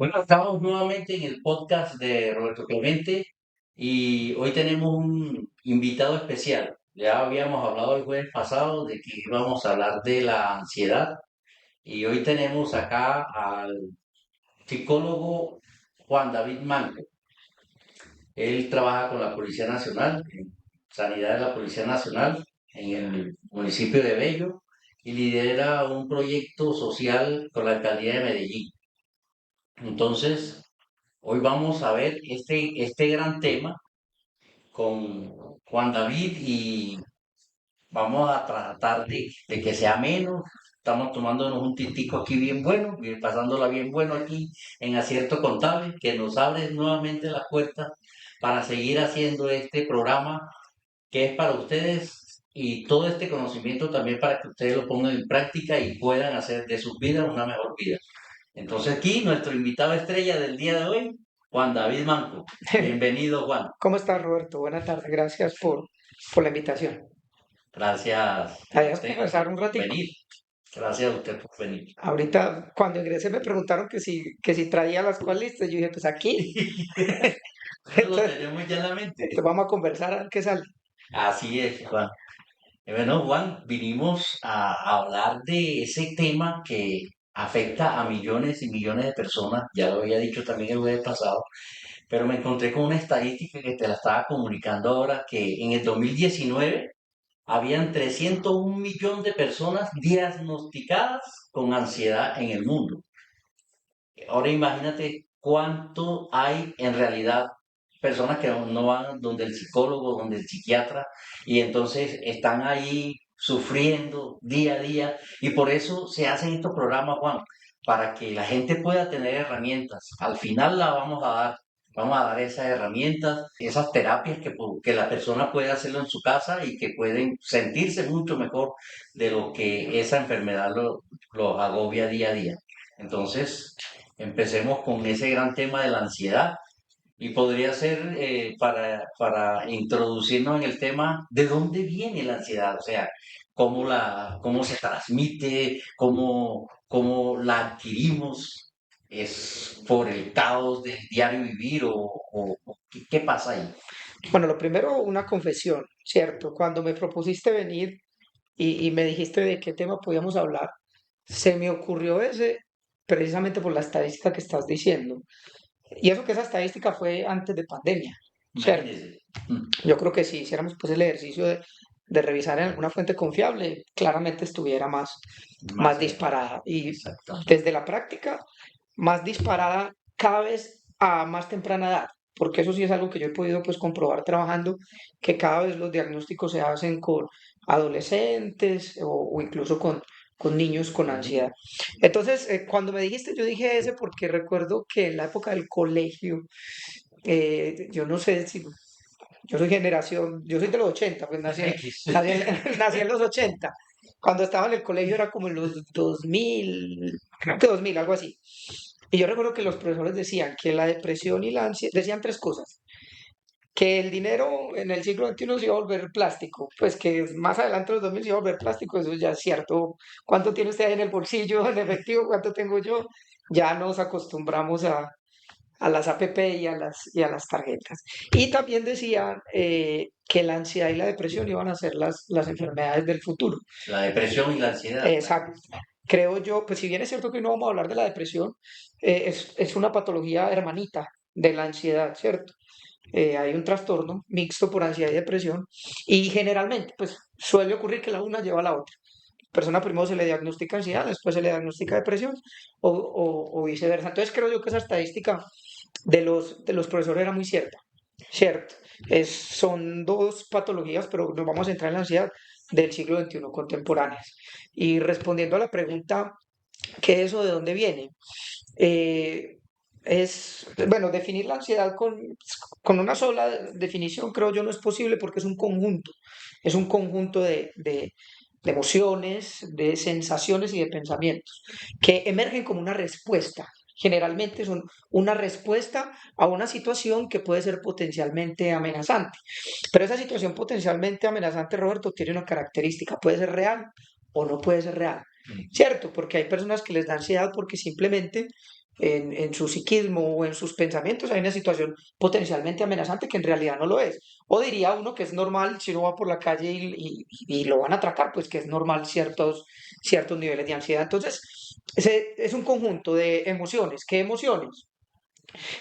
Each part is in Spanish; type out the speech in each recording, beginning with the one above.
Bueno, estamos nuevamente en el podcast de Roberto Clemente y hoy tenemos un invitado especial. Ya habíamos hablado el jueves pasado de que íbamos a hablar de la ansiedad y hoy tenemos acá al psicólogo Juan David Manco. Él trabaja con la Policía Nacional, en Sanidad de la Policía Nacional, en el municipio de Bello y lidera un proyecto social con la alcaldía de Medellín. Entonces, hoy vamos a ver este gran tema con Juan David y vamos a tratar de que sea menos. Estamos tomándonos un tintico aquí bien bueno, bien, pasándola bien bueno aquí en Acierto Contable, que nos abre nuevamente las puertas para seguir haciendo este programa que es para ustedes y todo este conocimiento también para que ustedes lo pongan en práctica y puedan hacer de sus vidas una mejor vida. Entonces aquí nuestro invitado estrella del día de hoy, Juan David Manco. Bienvenido, Juan. ¿Cómo estás, Roberto? Buenas tardes. Gracias por la invitación. Gracias a ¿Habías usted conversar un por ratico? venir. Gracias a usted por venir. Ahorita, cuando ingresé, me preguntaron que si traía las cual listas. Yo dije, pues aquí. Eso lo Entonces, tenemos ya en la mente. vamos a conversar a ver qué sale. Así es, Juan. Bueno, Juan, vinimos a hablar de ese tema que afecta a millones y millones de personas. Ya lo había dicho también el jueves pasado, pero me encontré con una estadística que te la estaba comunicando ahora, que en el 2019 habían 301 millones de personas diagnosticadas con ansiedad en el mundo. Ahora imagínate cuánto hay en realidad personas que no van donde el psicólogo, donde el psiquiatra, y entonces están ahí sufriendo día a día. Y por eso se hacen estos programas, Juan, para que la gente pueda tener herramientas. Al final la vamos a dar. Vamos a dar esas herramientas, esas terapias que la persona puede hacerlo en su casa y que pueden sentirse mucho mejor de lo que esa enfermedad los agobia día a día. Entonces, empecemos con ese gran tema de la ansiedad y podría ser para introducirnos en el tema de dónde viene la ansiedad, o sea, cómo se transmite, cómo la adquirimos, es por el caos del diario vivir o qué pasa ahí. Bueno, lo primero, una confesión, ¿cierto? Cuando me propusiste venir y me dijiste de qué tema podíamos hablar, se me ocurrió ese precisamente por la estadística que estás diciendo. Y eso que esa estadística fue antes de pandemia, ¿cierto? Imagínense. Mm. Yo creo que si hiciéramos pues el ejercicio de revisar en alguna fuente confiable, claramente estuviera más Más elevado. disparada. Y Exactamente. desde la práctica, más disparada cada vez a más temprana edad. Porque eso sí es algo que yo he podido pues comprobar trabajando, que cada vez los diagnósticos se hacen con adolescentes o incluso con niños con Con ansiedad. niños. Entonces, cuando me dijiste, yo dije ese porque recuerdo que en la época del colegio, yo no sé si yo soy generación, yo soy de los 80, pues nací en los 80. Cuando estaba en el colegio era como en los 2000, creo que 2000, algo así. Y yo recuerdo que los profesores decían que la depresión y la ansiedad, decían tres cosas. Que el dinero en el siglo XXI se iba a volver plástico, pues que más adelante en los 2000 se iba a volver plástico, eso ya es cierto. ¿Cuánto tiene usted ahí en el bolsillo, en efectivo? ¿Cuánto tengo yo? Ya nos acostumbramos a las APP y a las tarjetas. Y también decían que la ansiedad y la depresión iban a ser las enfermedades del futuro. La depresión y la ansiedad. Exacto. Creo yo, pues si bien es cierto que hoy no vamos a hablar de la depresión, es una patología hermanita de la ansiedad, ¿cierto? Hay un trastorno mixto por ansiedad y depresión y generalmente, pues suele ocurrir que la una lleva a la otra. Persona primero se le diagnostica ansiedad, después se le diagnostica depresión o viceversa. Entonces creo yo que esa estadística de los profesores era muy cierta, ¿cierto? Son dos patologías, pero nos vamos a entrar en la ansiedad del siglo XXI contemporáneas. Y respondiendo a la pregunta, ¿qué es o de dónde viene? Eh, bueno, definir la ansiedad con una sola definición creo yo no es posible porque es un conjunto de emociones, de sensaciones y de pensamientos que emergen como una respuesta. Generalmente son una respuesta a una situación que puede ser potencialmente amenazante. Pero esa situación potencialmente amenazante, Roberto, tiene una característica, puede ser real o no puede ser real. ¿Cierto? Porque hay personas que les da ansiedad porque simplemente en su psiquismo o en sus pensamientos hay una situación potencialmente amenazante que en realidad no lo es. O diría uno que es normal si uno va por la calle y lo van a atracar, pues que es normal ciertos niveles de ansiedad. Entonces, ese es un conjunto de emociones. ¿Qué emociones?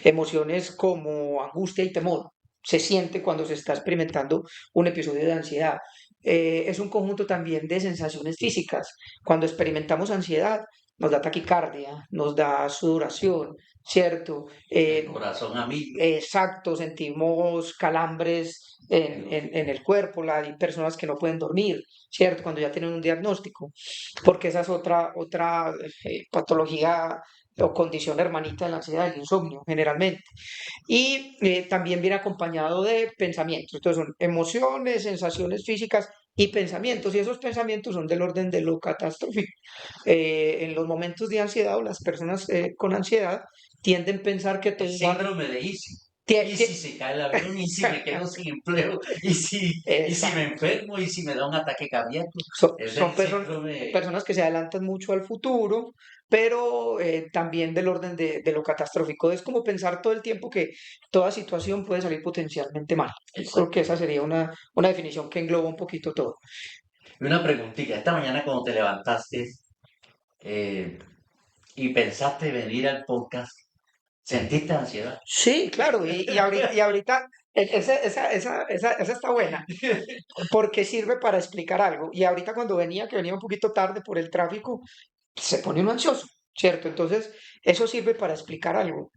Emociones como angustia y temor. Se siente cuando se está experimentando un episodio de ansiedad. Es un conjunto también de sensaciones físicas. Cuando experimentamos ansiedad, nos da taquicardia, nos da sudoración, ¿cierto? el corazón a mí, Exacto, sentimos calambres en el cuerpo, hay personas que no pueden dormir, ¿cierto? Cuando ya tienen un diagnóstico, porque esa es otra patología o condición hermanita de la ansiedad, el insomnio, generalmente. Y también viene acompañado de pensamientos. Entonces son emociones, sensaciones físicas y pensamientos. Y esos pensamientos son del orden de lo catastrófico. En los momentos de ansiedad o las personas con ansiedad tienden a pensar que el todo va... síndrome de Easy. tie- ¿Y si tie- se cae el avión? ¿Y si me quedo sin empleo? Y si me Exacto. enfermo? ¿Y si me da un ataque cardíaco? Es Son el síndrome. personas que se adelantan mucho al futuro, pero también del orden de lo catastrófico. Es como pensar todo el tiempo que toda situación puede salir potencialmente mal. Yo creo que Exacto. esa sería una definición que engloba un poquito todo. Y una preguntita. Esta mañana cuando te levantaste eh, y pensaste venir al podcast, ¿sentiste ansiedad? Sí, claro, y ahorita esa está buena, porque sirve para explicar algo. Y ahorita cuando que venía un poquito tarde por el tráfico, se pone uno ansioso, ¿cierto? Entonces, eso sirve para explicar algo.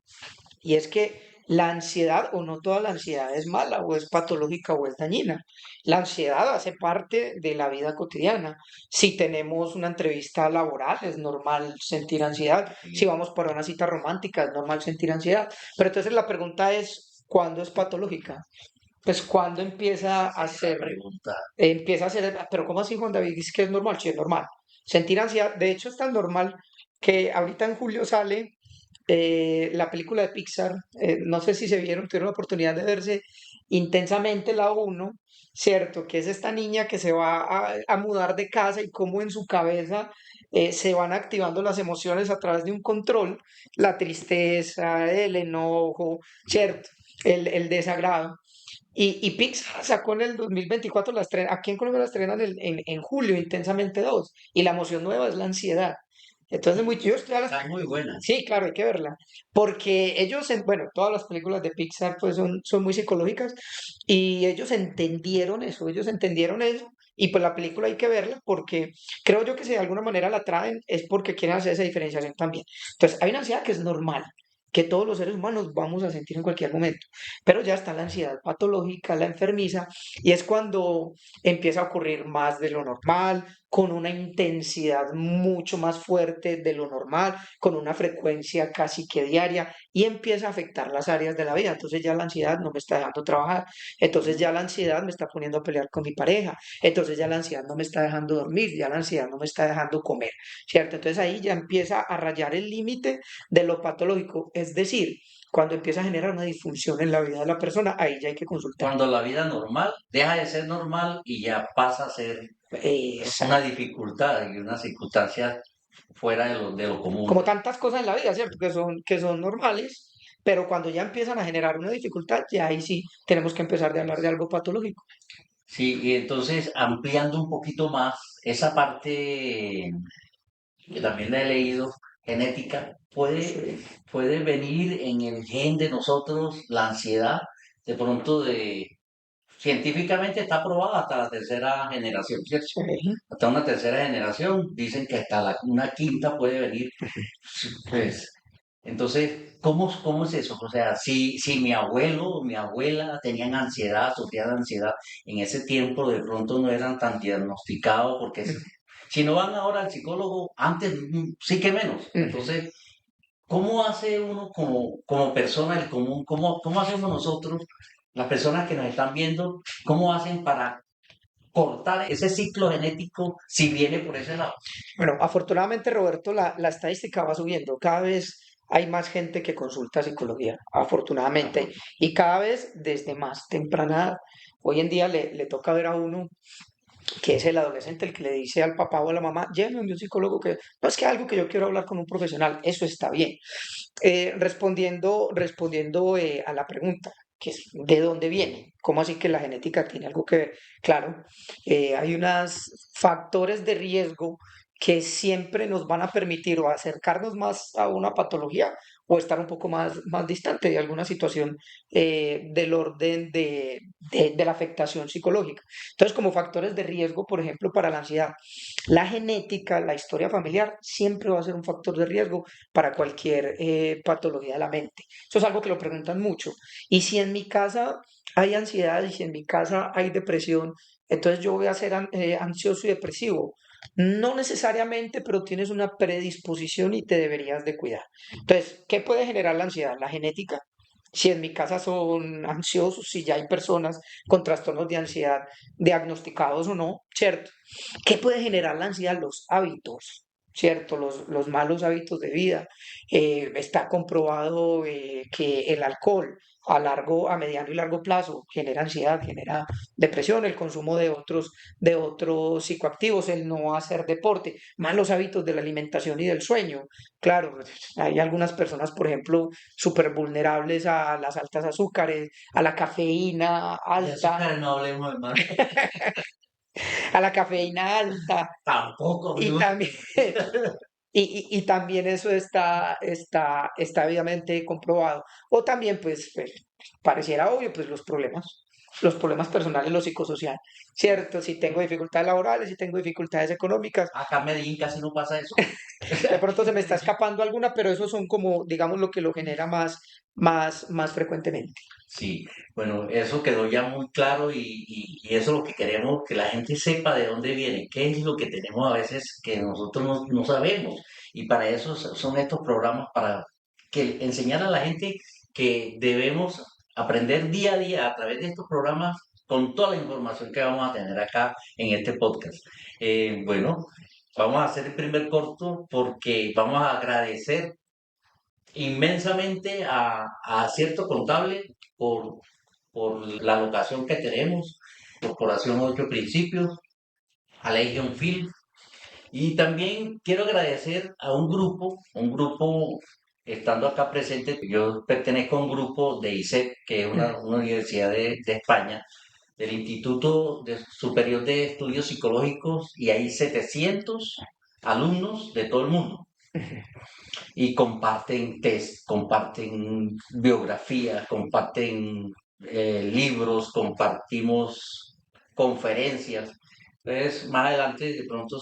Y es que la ansiedad, o no toda la ansiedad es mala, o es patológica, o es dañina. La ansiedad hace parte de la vida cotidiana. Si tenemos una entrevista laboral, es normal sentir ansiedad. Si Sí, vamos para una cita romántica, es normal sentir ansiedad. Pero entonces la pregunta es, ¿cuándo es patológica? Pues cuando esa es la pregunta. empieza a ser, pero ¿cómo así, Juan David? Es que es normal, sí, es normal. Sentir ansiedad, de hecho, es tan normal que ahorita en julio sale la película de Pixar, no sé si se vieron, tuvieron la oportunidad de verse intensamente la uno, ¿cierto? Que es esta niña que se va a mudar de casa y cómo en su cabeza se van activando las emociones a través de un control, la tristeza, el enojo, ¿cierto? El desagrado. Y Pixar sacó en el 2024, aquí en Colombia la estrenan en julio, Intensamente 2, y la emoción nueva es la ansiedad. Entonces, yo estoy a la Está muy buena. Sí, claro, hay que verla. Porque ellos, bueno, todas las películas de Pixar pues son muy psicológicas y ellos entendieron eso y pues la película hay que verla porque creo yo que si de alguna manera la traen es porque quieren hacer esa diferenciación también. Entonces, hay una ansiedad que es normal, que todos los seres humanos vamos a sentir en cualquier momento, pero ya está la ansiedad patológica, la enfermiza, y es cuando empieza a ocurrir más de lo normal, con una intensidad mucho más fuerte de lo normal, con una frecuencia casi que diaria y empieza a afectar las áreas de la vida. Entonces ya la ansiedad no me está dejando trabajar, entonces ya la ansiedad me está poniendo a pelear con mi pareja, entonces ya la ansiedad no me está dejando dormir, ya la ansiedad no me está dejando comer, ¿cierto? Entonces ahí ya empieza a rayar el límite de lo patológico, es decir, cuando empieza a generar una disfunción en la vida de la persona, ahí ya hay que consultar. Cuando la vida normal deja de ser normal y ya pasa a ser una Exacto. dificultad y una circunstancia fuera de lo común. Como tantas cosas en la vida, ¿cierto? Que son normales, pero cuando ya empiezan a generar una dificultad, ya ahí sí tenemos que empezar de hablar de algo patológico. Sí, y entonces ampliando un poquito más esa parte que también la he leído, genética, Sí. puede venir en el gen de nosotros la ansiedad, de pronto científicamente está probada hasta la tercera generación, ¿cierto? Sí. Hasta una tercera generación, dicen que hasta una quinta puede venir. Pues, entonces, ¿cómo es eso? O sea, si mi abuelo o mi abuela tenían ansiedad, sufrían de ansiedad, en ese tiempo de pronto no eran tan diagnosticados, porque si no van ahora al psicólogo, antes sí que menos. Entonces, ¿cómo hace uno como persona, el común, cómo hacemos nosotros, las personas que nos están viendo, cómo hacen para cortar ese ciclo genético si viene por ese lado? Bueno, afortunadamente, Roberto, la estadística va subiendo. Cada vez hay más gente que consulta psicología, afortunadamente, y cada vez desde más temprana edad. Hoy en día le toca ver a uno que es el adolescente el que le dice al papá o a la mamá, llévenme a un psicólogo, que no es que algo que yo quiero hablar con un profesional, eso está bien. Respondiendo a la pregunta, que es ¿de dónde viene? ¿Cómo así que la genética tiene algo que ver? Claro, hay unos factores de riesgo que siempre nos van a permitir o acercarnos más a una patología o estar un poco más distante de alguna situación del orden de la afectación psicológica. Entonces, como factores de riesgo, por ejemplo, para la ansiedad, la genética, la historia familiar, siempre va a ser un factor de riesgo para cualquier patología de la mente. Eso es algo que lo preguntan mucho. Y si en mi casa hay ansiedad y si en mi casa hay depresión, entonces yo voy a ser ansioso y depresivo. No necesariamente, pero tienes una predisposición y te deberías de cuidar. Entonces, ¿qué puede generar la ansiedad? La genética. Si en mi casa son ansiosos, si ya hay personas con trastornos de ansiedad diagnosticados o no, ¿cierto? ¿Qué puede generar la ansiedad? Los hábitos, ¿cierto? Los malos hábitos de vida. Está comprobado que el alcohol a mediano y largo plazo genera ansiedad, genera depresión, el consumo de otros psicoactivos, el no hacer deporte, malos hábitos de la alimentación y del sueño. Claro, hay algunas personas, por ejemplo, súper vulnerables a las altas azúcares, a la cafeína De alta, azúcar no hablemos, hermano. a la cafeína alta, Tampoco me y gusta. también, y también eso está debidamente comprobado. O también, pues, pareciera obvio, pues los problemas personales, lo psicosocial, ¿cierto? Si tengo dificultades laborales, si tengo dificultades económicas, Acá en Medellín casi no pasa eso. de pronto se me está escapando alguna, pero esos son como, digamos, lo que lo genera más frecuentemente. Sí, bueno, eso quedó ya muy claro y eso es lo que queremos, que la gente sepa de dónde viene, qué es lo que tenemos a veces que nosotros no sabemos. Y para eso son estos programas, para que enseñar a la gente que debemos aprender día a día a través de estos programas con toda la información que vamos a tener acá en este podcast. Bueno, vamos a hacer el primer corto porque vamos a agradecer inmensamente a cierto contable por la locación que tenemos, Corporación Ocho Principios, a Legion Film. Y también quiero agradecer a un grupo estando acá presente. Yo pertenezco a un grupo de ISEP, que es una universidad de España, del Superior de Estudios Psicológicos, y hay 700 alumnos de todo el mundo y comparten test, comparten biografías, comparten libros, compartimos conferencias. Entonces, más adelante, de pronto,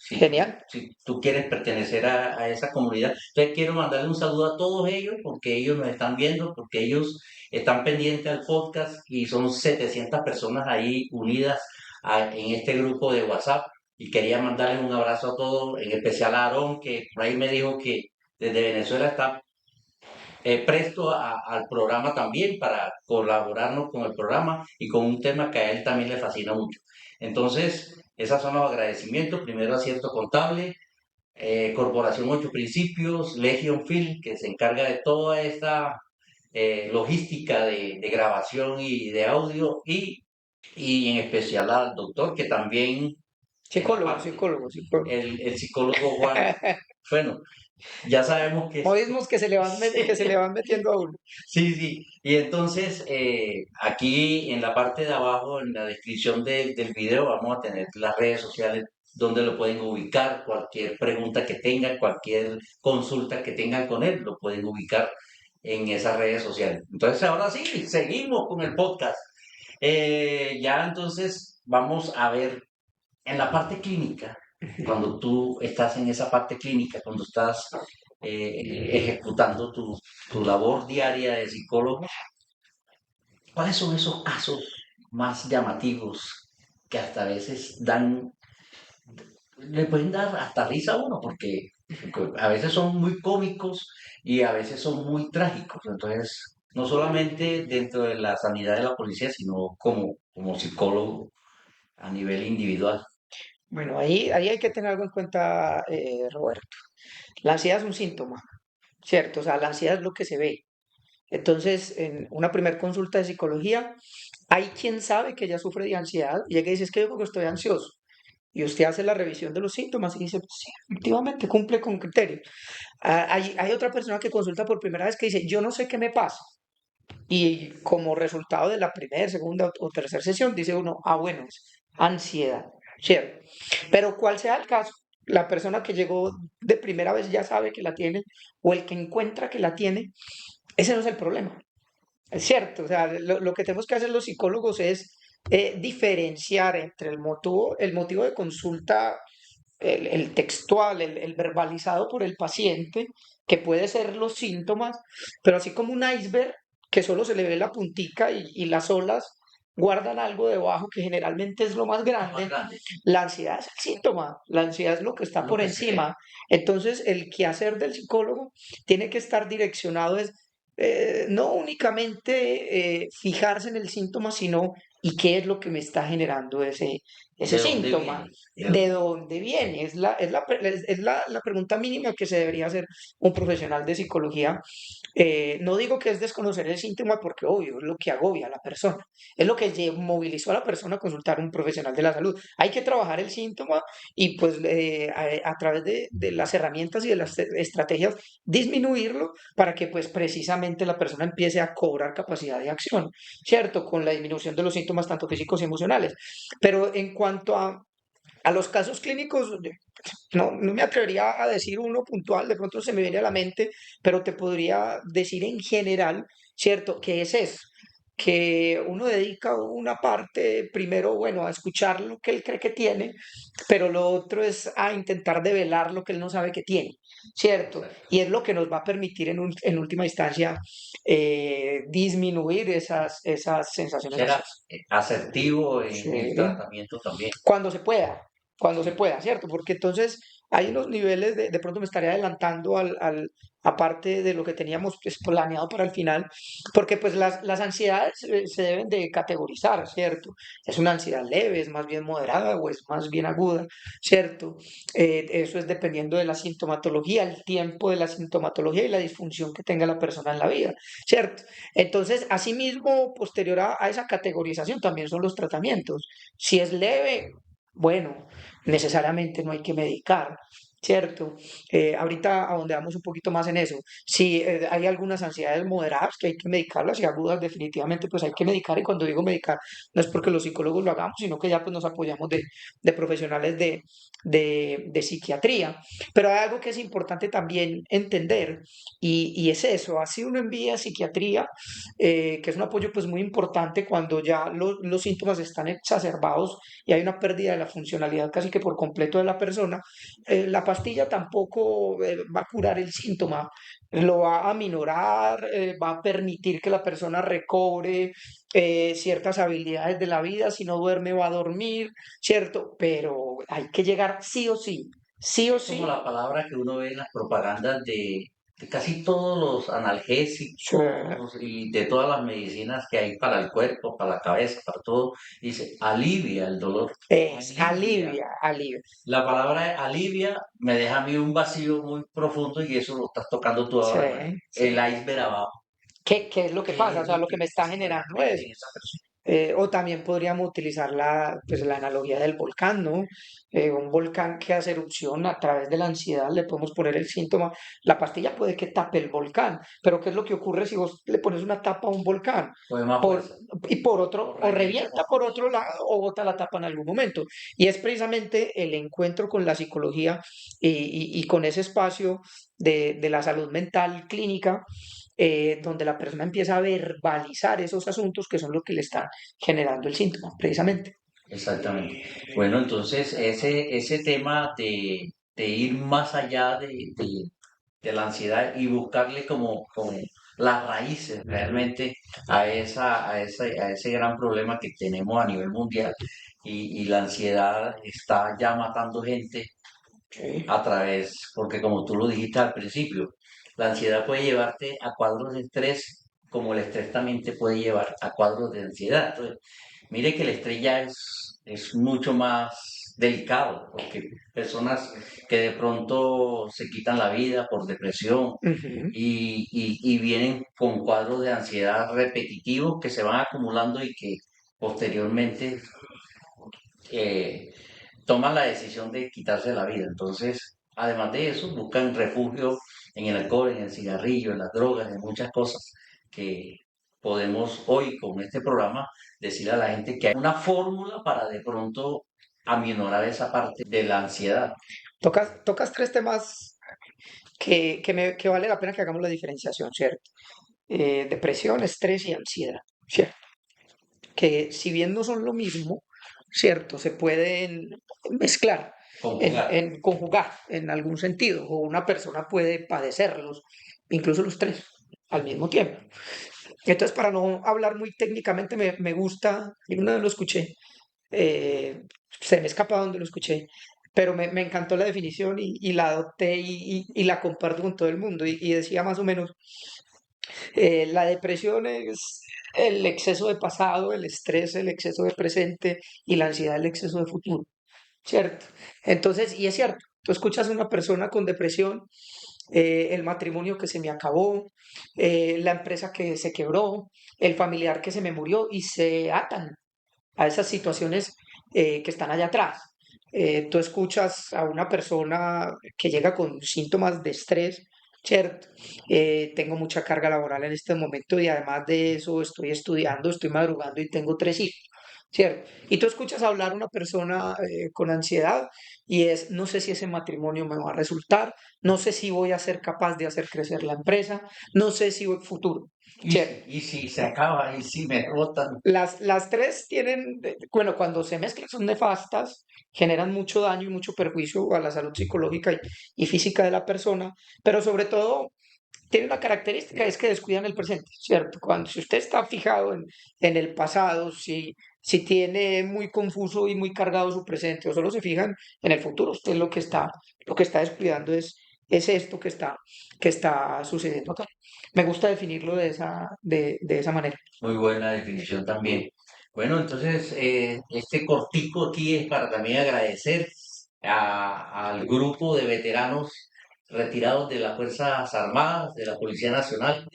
Genial. si tú quieres pertenecer a esa comunidad, entonces quiero mandarle un saludo a todos ellos porque ellos nos están viendo, porque ellos están pendientes al podcast y son 700 personas ahí unidas en este grupo de WhatsApp. Y quería mandarles un abrazo a todos, en especial a Aarón, que por ahí me dijo que desde Venezuela está presto al programa también para colaborarnos con el programa y con un tema que a él también le fascina mucho. Entonces, esos son los agradecimientos. Primero, Acierto Contable, Corporación Ocho Principios, Legion Film, que se encarga de toda esta logística de grabación y de audio, y en especial al doctor, que también es la Psicólogo, parte, psicólogo, psicólogo. el psicólogo Juan. Bueno, ya sabemos que Modismos que se le sí, van metiendo a uno. sí, sí. Y entonces, aquí en la parte de abajo, en la descripción del video, vamos a tener las redes sociales donde lo pueden ubicar, cualquier pregunta que tengan, cualquier consulta que tengan con él, lo pueden ubicar en esas redes sociales. Entonces, ahora sí, seguimos con el podcast. Ya entonces vamos a ver en la parte clínica, cuando tú estás en esa parte clínica, cuando estás ejecutando tu labor diaria de psicólogo, ¿cuáles son esos casos más llamativos que hasta a veces le pueden dar hasta risa a uno? Porque a veces son muy cómicos y a veces son muy trágicos. Entonces, no solamente dentro de la sanidad de la policía, sino como psicólogo a nivel individual. Bueno, ahí hay que tener algo en cuenta, Roberto. La ansiedad es un síntoma, ¿cierto? O sea, la ansiedad es lo que se ve. Entonces, en una primera consulta de psicología, hay quien sabe que ella sufre de ansiedad y ella que dice, es que yo creo que estoy ansioso. y usted hace la revisión de los síntomas y dice, "Pues sí, efectivamente cumple con criterios". Hay otra persona que consulta por primera vez que dice, yo no sé qué me pasa. Y como resultado de la primera, segunda o tercera sesión, dice uno, bueno, es ansiedad, ¿cierto? Pero cual sea el caso, la persona que llegó de primera vez ya sabe que la tiene, o el que encuentra que la tiene, ese no es el problema. Es cierto, o sea, lo que tenemos que hacer los psicólogos es diferenciar entre el motivo de consulta, el textual, el verbalizado por el paciente, que puede ser los síntomas, pero así como un iceberg que solo se le ve la puntica y las olas guardan algo debajo que generalmente es lo más lo más grande, grande, la ansiedad es el síntoma, la ansiedad es lo que está lo por que se ve. encima. Entonces, el quehacer del psicólogo tiene que estar direccionado es no únicamente fijarse en el síntoma, sino y qué es lo que me está generando ese ¿De dónde síntoma. viene? ¿De dónde viene? Es la pregunta mínima que se debería hacer un profesional de psicología. No digo que es desconocer el síntoma porque, obvio, es lo que agobia a la persona, es lo que movilizó a la persona a consultar a un profesional de la salud. Hay que trabajar el síntoma y pues a través de las herramientas y de las estrategias disminuirlo para que pues precisamente la persona empiece a cobrar capacidad de acción, ¿cierto? Con la disminución de los síntomas tanto físicos y emocionales. Pero en cuanto a los casos clínicos, no me atrevería a decir uno puntual, de pronto se me viene a la mente, pero te podría decir en general, ¿cierto? ¿Qué es eso? Que uno dedica una parte, primero, bueno, a escuchar lo que él cree que tiene, pero lo otro es a intentar develar lo que él no sabe que tiene, ¿cierto? Exacto. Y es lo que nos va a permitir en última instancia disminuir esas sensaciones Ser ansiosas. asertivo en el Sí. tratamiento también. Cuando se pueda, cuando se Sí. pueda, ¿cierto? Porque entonces hay unos niveles de pronto me estaría adelantando aparte de lo que teníamos pues, planeado para el final, porque pues las ansiedades se deben de categorizar, ¿cierto? ¿Es una ansiedad leve, es más bien moderada o es más bien aguda, ¿cierto? Eso es dependiendo de la sintomatología, el tiempo de la sintomatología y la disfunción que tenga la persona en la vida, ¿cierto? Entonces, asimismo, posterior a esa categorización también son los tratamientos. Si es leve, bueno, necesariamente no hay que medicar, ¿cierto? Ahorita ahondamos un poquito más en eso. Si hay algunas ansiedades moderadas que hay que medicarlas y agudas definitivamente pues hay que medicar y cuando digo medicar no es porque los psicólogos lo hagamos, sino que ya pues nos apoyamos de profesionales de psiquiatría. Pero hay algo que es importante también entender y es eso, así uno envía a psiquiatría, que es un apoyo pues muy importante cuando ya los síntomas están exacerbados y hay una pérdida de la funcionalidad casi que por completo de la persona, la pastilla tampoco va a curar el síntoma, lo va a aminorar, va a permitir que la persona recobre ciertas habilidades de la vida, si no duerme va a dormir, ¿cierto? Pero hay que llegar sí o Es como sí. la palabra que uno ve en las propagandas de casi todos los Sí, analgésicos y de todas las medicinas que hay para el cuerpo, para la cabeza, para todo. Dice, alivia el dolor. es Alivia. alivia, alivia. La palabra alivia me deja a mí un vacío muy profundo y eso lo estás tocando tú Sí, ahora. El sí. iceberg abajo. ¿Qué es lo que ¿Qué pasa? O es sea, lo lo que que me está pasa generando realmente eso. en esa persona? O también podríamos utilizar pues, la analogía del volcán, ¿no? Un volcán que hace erupción a través de la ansiedad, le podemos poner el síntoma. La pastilla puede que tape el volcán, pero ¿qué es lo que ocurre si vos le pones una tapa a un volcán? Pues más Por, fuerza. y por otro, Lo o revienta con revienta por fuerza. otro lado, o bota la tapa en algún momento. Y es precisamente el encuentro con la psicología y con ese espacio de la salud mental clínica, donde la persona empieza a verbalizar esos asuntos que son lo que le están generando el síntoma, precisamente. Exactamente. Bueno, entonces ese tema de ir más allá de la ansiedad y buscarle como las raíces realmente a ese gran problema que tenemos a nivel mundial y la ansiedad está ya matando gente Sí. a través, porque como tú lo dijiste al principio, la ansiedad puede llevarte a cuadros de estrés, como el estrés también te puede llevar a cuadros de ansiedad. Entonces, mire que el estrés ya es mucho más delicado, porque personas que de pronto se quitan la vida por depresión Ujú. y vienen con cuadros de ansiedad repetitivos que se van acumulando y que posteriormente eh, toman la decisión de quitarse la vida. Entonces, además de eso, buscan refugio en el alcohol, en el cigarrillo, en las drogas, en muchas cosas que podemos hoy con este programa decir a la gente que hay una fórmula para de pronto aminorar esa parte de la ansiedad. Tocas tres temas que vale la pena que hagamos la diferenciación, ¿cierto? Depresión, estrés y ansiedad, ¿cierto? Que si bien no son lo mismo, ¿cierto? Se pueden mezclar, Conjugar. conjugar en algún sentido, o una persona puede padecerlos, incluso los tres al mismo tiempo. Entonces, para no hablar muy técnicamente, me gusta, alguna vez lo escuché, eh, se me escapa donde lo escuché, pero me encantó la definición y la adopté y la comparto con todo el mundo. Y decía más o menos, la depresión es el exceso de pasado, el estrés, el exceso de presente y la ansiedad, el exceso de futuro, ¿cierto? Entonces, y es cierto, tú escuchas a una persona con depresión, el matrimonio que se me acabó, la empresa que se quebró, el familiar que se me murió y se atan a esas situaciones que están allá atrás. Tú escuchas a una persona que llega con síntomas de estrés, ¿cierto? Tengo mucha carga laboral en este momento y además de eso estoy estudiando, estoy madrugando y tengo tres hijos, ¿cierto? Y tú escuchas hablar a una persona con ansiedad y es, no sé si ese matrimonio me va a resultar, no sé si voy a ser capaz de hacer crecer la empresa, no sé si voy futuro, ¿cierto? Y si se acaba, y si me rotan. Las tres tienen, bueno, cuando se mezclan son nefastas, generan mucho daño y mucho perjuicio a la salud psicológica y física de la persona, pero sobre todo tiene una característica, es que descuidan el presente, ¿cierto? Cuando si usted está fijado en el pasado, si tiene muy confuso y muy cargado su presente, o solo se fijan en el futuro, usted lo que está descuidando es esto que está sucediendo acá. Me gusta definirlo de esa manera. Muy buena definición también. Bueno, entonces este cortico aquí es para también agradecer al grupo de veteranos retirados de las Fuerzas Armadas, de la Policía Nacional,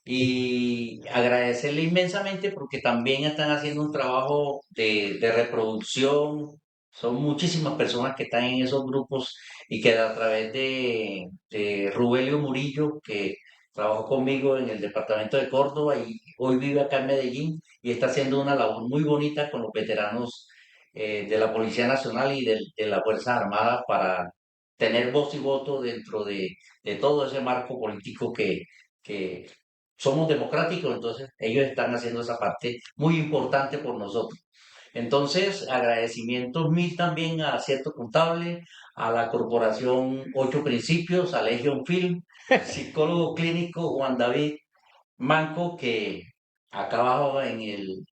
y agradecerle inmensamente porque también están haciendo un trabajo de reproducción. Son muchísimas personas que están en esos grupos y que a través de Rubelio Murillo, que trabajó conmigo en el departamento de Córdoba y hoy vive acá en Medellín y está haciendo una labor muy bonita con los veteranos de la Policía Nacional y de la Fuerza Armada para tener voz y voto dentro de todo ese marco político que somos democráticos, entonces ellos están haciendo esa parte muy importante por nosotros. Entonces, agradecimientos mil también a Cierto Contable, a la Corporación Ocho Principios, a Legion Film, al psicólogo clínico Juan David Manco, que acá abajo en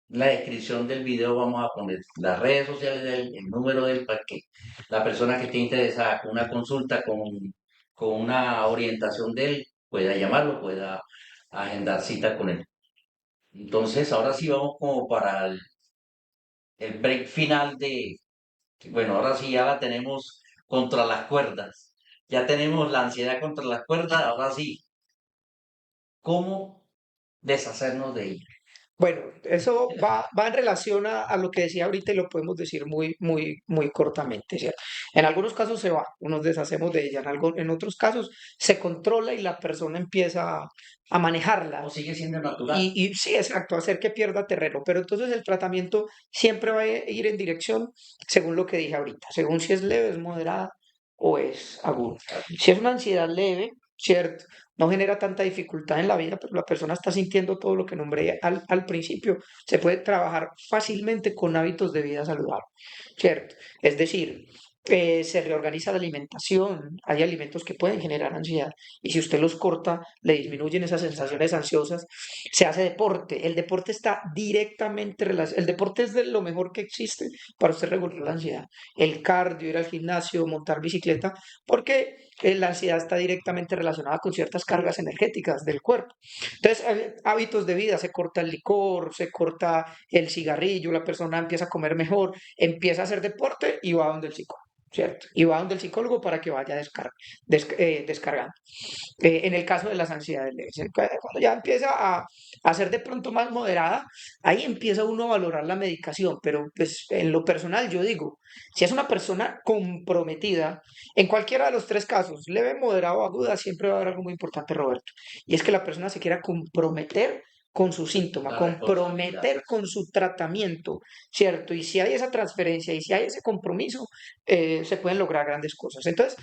la descripción del video vamos a poner las redes sociales el número de él, para que la persona que esté interesada con una consulta, con una orientación de él, pueda llamarlo, pueda agendar cita con él. Entonces, ahora sí vamos como para el break final bueno, ahora sí ya la tenemos contra las cuerdas. Ya tenemos la ansiedad contra las cuerdas, ahora sí, ¿cómo deshacernos de ella? Bueno, eso va en relación a lo que decía ahorita y lo podemos decir muy cortamente, ¿cierto? En algunos casos se va, nos deshacemos de ella, en otros casos se controla y la persona empieza a ¿O manejarla. sigue siendo natural? Y sí, exacto, hacer que pierda terreno, pero entonces el tratamiento siempre va a ir en dirección según lo que dije ahorita, según si es leve, es moderada o es aguda. Si es una ansiedad leve, ¿cierto? No genera tanta dificultad en la vida, pero la persona está sintiendo todo lo que nombré al principio. Se puede trabajar fácilmente con hábitos de vida saludable, ¿cierto? Es decir, se reorganiza la alimentación, hay alimentos que pueden generar ansiedad y si usted los corta, le disminuyen esas sensaciones ansiosas. Se hace deporte, el deporte está directamente relacionado, el deporte es de lo mejor que existe para usted regular la ansiedad. El cardio, ir al gimnasio, montar bicicleta, porque la ansiedad está directamente relacionada con ciertas cargas energéticas del cuerpo. Entonces, hábitos de vida, se corta el licor, se corta el cigarrillo, la persona empieza a comer mejor, empieza a hacer deporte y va donde el psicólogo. ¿cierto? Y va donde el psicólogo para que vaya descargando. En el caso de las ansiedades leves, cuando ya empieza a ser de pronto más moderada, ahí empieza uno a valorar la medicación, pero pues en lo personal yo digo, si es una persona comprometida, en cualquiera de los tres casos, leve, moderada o aguda, siempre va a haber algo muy importante, Roberto, y es que la persona se quiera comprometer con su síntoma, La responsabilidad. comprometer con su tratamiento, ¿cierto? Y si hay esa transferencia y si hay ese compromiso, se pueden lograr grandes cosas. Entonces,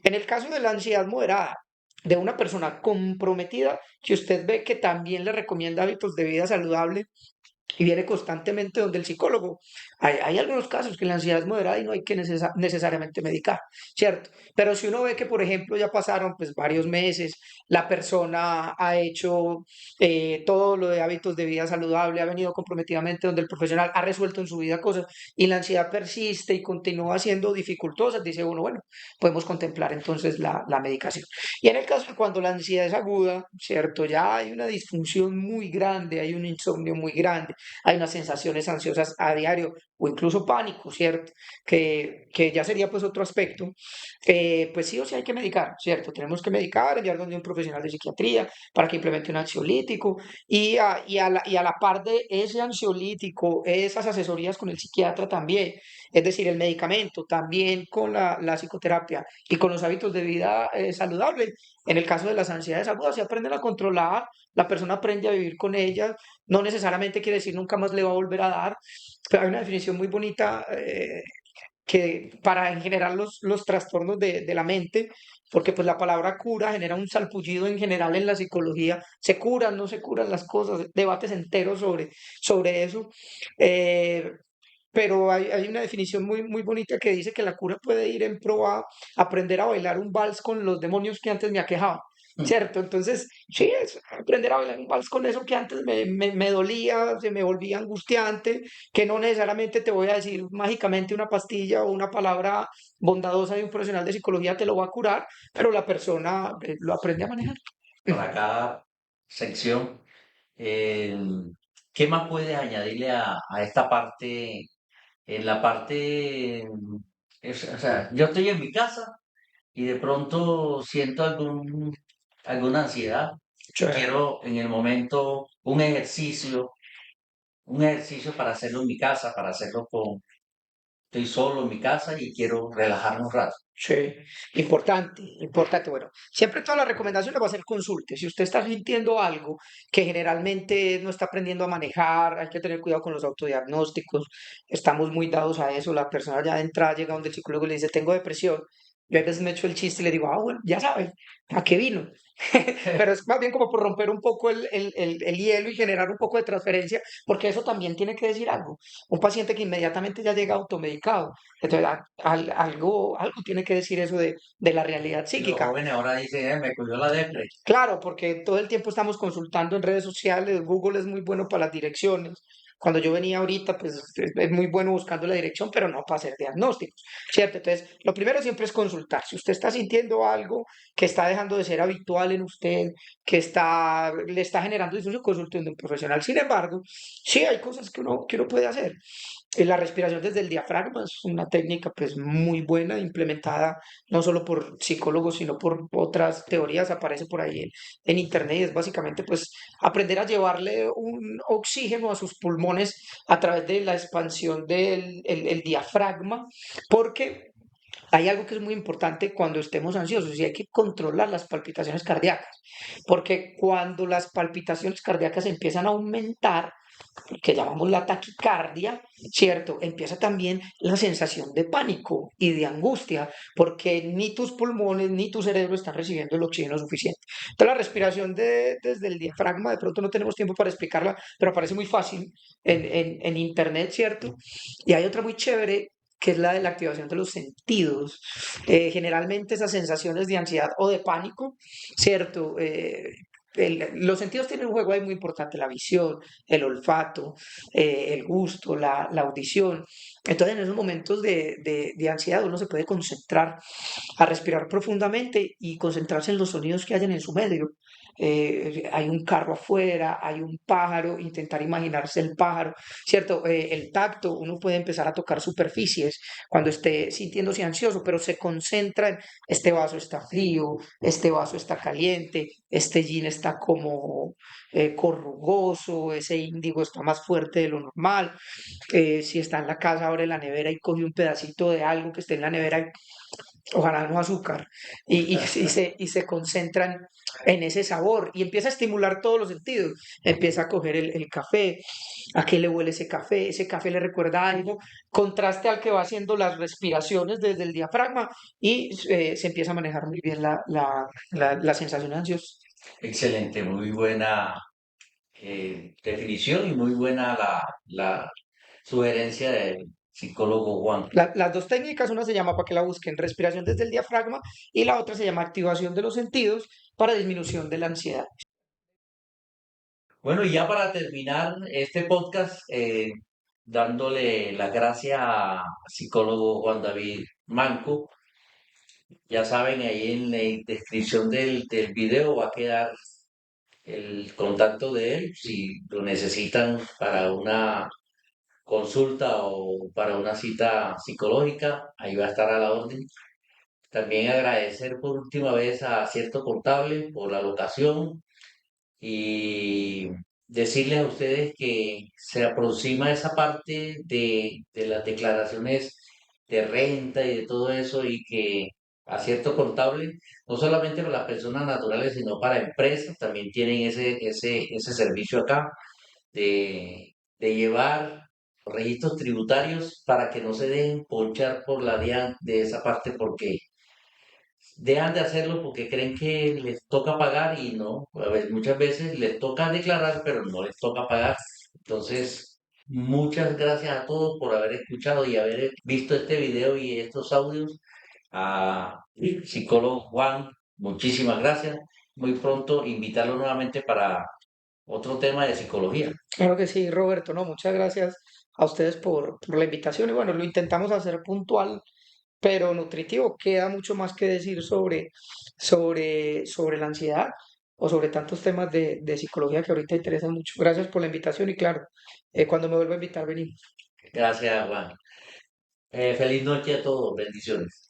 en el caso de la ansiedad moderada, de una persona comprometida, que usted ve que también le recomienda hábitos de vida saludable, y viene constantemente donde el psicólogo. Hay algunos casos que la ansiedad es moderada y no hay que necesariamente medicar, ¿cierto? Pero si uno ve que, por ejemplo, ya pasaron pues varios meses, la persona ha hecho todo lo de hábitos de vida saludable, ha venido comprometidamente donde el profesional ha resuelto en su vida cosas y la ansiedad persiste y continúa siendo dificultosa, dice uno, bueno, podemos contemplar entonces la medicación. Y en el caso de cuando la ansiedad es aguda, ¿cierto? Ya hay una disfunción muy grande, hay un insomnio muy grande, hay unas sensaciones ansiosas a diario o incluso pánico, ¿cierto? Que ya sería pues otro aspecto. Pues sí o sí hay que medicar, ¿cierto? Tenemos que medicar, enviar donde un profesional de psiquiatría para que implemente un ansiolítico y a la par de ese ansiolítico, esas asesorías con el psiquiatra también, es decir, el medicamento, también con la psicoterapia y con los hábitos de vida saludables. En el caso de las ansiedades agudas, se aprenden a controlar, la persona aprende a vivir con ellas, no necesariamente quiere decir nunca más le va a volver a dar, pero hay una definición muy bonita que para en general los trastornos de la mente, porque pues la palabra cura genera un salpullido en general en la psicología, se curan, no se curan las cosas, debates enteros sobre eso, eh, pero hay una definición muy, muy bonita que dice que la cura puede ir en pro a aprender a bailar un vals con los demonios que antes me aquejaban. ¿Cierto? Entonces, sí, es aprender a bailar un vals con eso que antes me dolía, se me volvía angustiante, que no necesariamente te voy a decir mágicamente una pastilla o una palabra bondadosa de un profesional de psicología te lo va a curar, pero la persona lo aprende a manejar. Para cada sección, eh, ¿qué más puedes añadirle a esta parte? En la parte, o sea, yo estoy en mi casa y de pronto siento alguna ansiedad y Chévere. quiero en el momento un ejercicio para hacerlo en mi casa, para hacerlo estoy solo en mi casa y quiero relajarme un rato. Sí, importante, importante. Bueno, siempre todas las recomendaciones va a ser consulte. Si usted está sintiendo algo que generalmente no está aprendiendo a manejar, hay que tener cuidado con los autodiagnósticos. Estamos muy dados a eso. La persona ya de entrada llega donde el psicólogo y le dice, tengo depresión. Yo a veces me echo el chiste y le digo, ah, bueno, ya saben, ¿a qué vino? Pero es más bien como por romper un poco el hielo y generar un poco de transferencia, porque eso también tiene que decir algo. Un paciente que inmediatamente ya llega automedicado. Entonces, algo tiene que decir eso de la realidad Y los psíquica. jóvenes ahora dicen, me cogió la depre. Claro, porque todo el tiempo estamos consultando en redes sociales, Google es muy bueno para las direcciones. Cuando yo venía ahorita, pues es muy bueno buscando la dirección, pero no para hacer diagnósticos, ¿cierto? Entonces, lo primero siempre es consultar. Si usted está sintiendo algo que está dejando de ser habitual en usted, le está generando disfunción, consulte a un profesional. Sin embargo, sí hay cosas que uno puede hacer. La respiración desde el diafragma es una técnica pues muy buena, implementada no solo por psicólogos, sino por otras teorías, aparece por ahí en internet y es básicamente pues aprender a llevarle un oxígeno a sus pulmones a través de la expansión del el diafragma, porque hay algo que es muy importante cuando estemos ansiosos y hay que controlar las palpitaciones cardíacas, porque cuando las palpitaciones cardíacas empiezan a aumentar, que llamamos la taquicardia, ¿cierto? Empieza también la sensación de pánico y de angustia, porque ni tus pulmones ni tu cerebro están recibiendo el oxígeno suficiente. Entonces, la respiración desde el diafragma, de pronto no tenemos tiempo para explicarla, pero parece muy fácil en internet, ¿cierto? Y hay otra muy chévere que es la de la activación de los sentidos. Generalmente esas sensaciones de ansiedad o de pánico, ¿cierto? Los sentidos tienen un juego ahí muy importante, la visión, el olfato, el gusto, la audición. Entonces, en esos momentos de ansiedad uno se puede concentrar a respirar profundamente y concentrarse en los sonidos que hayan en su medio. hay un carro afuera, hay un pájaro, intentar imaginarse el pájaro, ¿cierto? El tacto, uno puede empezar a tocar superficies cuando esté sintiéndose ansioso, pero se concentra en este vaso está frío, este vaso está caliente, este jean está como corrugoso, ese índigo está más fuerte de lo normal. Si está en la casa, abre la nevera y coge un pedacito de algo que esté en la nevera, ojalá no azúcar, y se concentran en ese sabor y empieza a estimular todos los sentidos. Empieza a coger el café, a qué le huele ese café le recuerda algo, contraste al que va haciendo las respiraciones desde el diafragma y se empieza a manejar muy bien la sensación ansiosa. Excelente, muy buena definición y muy buena la sugerencia del psicólogo Juan. Las dos técnicas, una se llama, para que la busquen, respiración desde el diafragma y la otra se llama activación de los sentidos para disminución de la ansiedad. Bueno, y ya para terminar este podcast, dándole las gracias a psicólogo Juan David Manco. Ya saben, ahí en la descripción del video va a quedar el contacto de él si lo necesitan para una consulta o para una cita psicológica. Ahí va a estar a la orden. También agradecer por última vez a Cierto Contable por la locación y decirles a ustedes que se aproxima esa parte de las declaraciones de renta y de todo eso y que a Cierto Contable, no solamente para las personas naturales, sino para empresas, también tienen ese servicio acá de llevar registros tributarios para que no se dejen ponchar por la DIAN de esa parte porque dejan de hacerlo porque creen que les toca pagar y no, a ver, muchas veces les toca declarar, pero no les toca pagar. Entonces, muchas gracias a todos por haber escuchado y haber visto este video y estos audios. A psicólogo Juan, muchísimas gracias. Muy pronto invitarlo nuevamente para otro tema de psicología. Claro que sí, Roberto, no, muchas gracias a ustedes por la invitación y bueno, lo intentamos hacer puntual, pero nutritivo. Queda mucho más que decir sobre la ansiedad o sobre tantos temas de psicología que ahorita interesan mucho. Gracias por la invitación y claro, cuando me vuelva a invitar, venimos. Gracias, Juan. Feliz noche a todos. Bendiciones.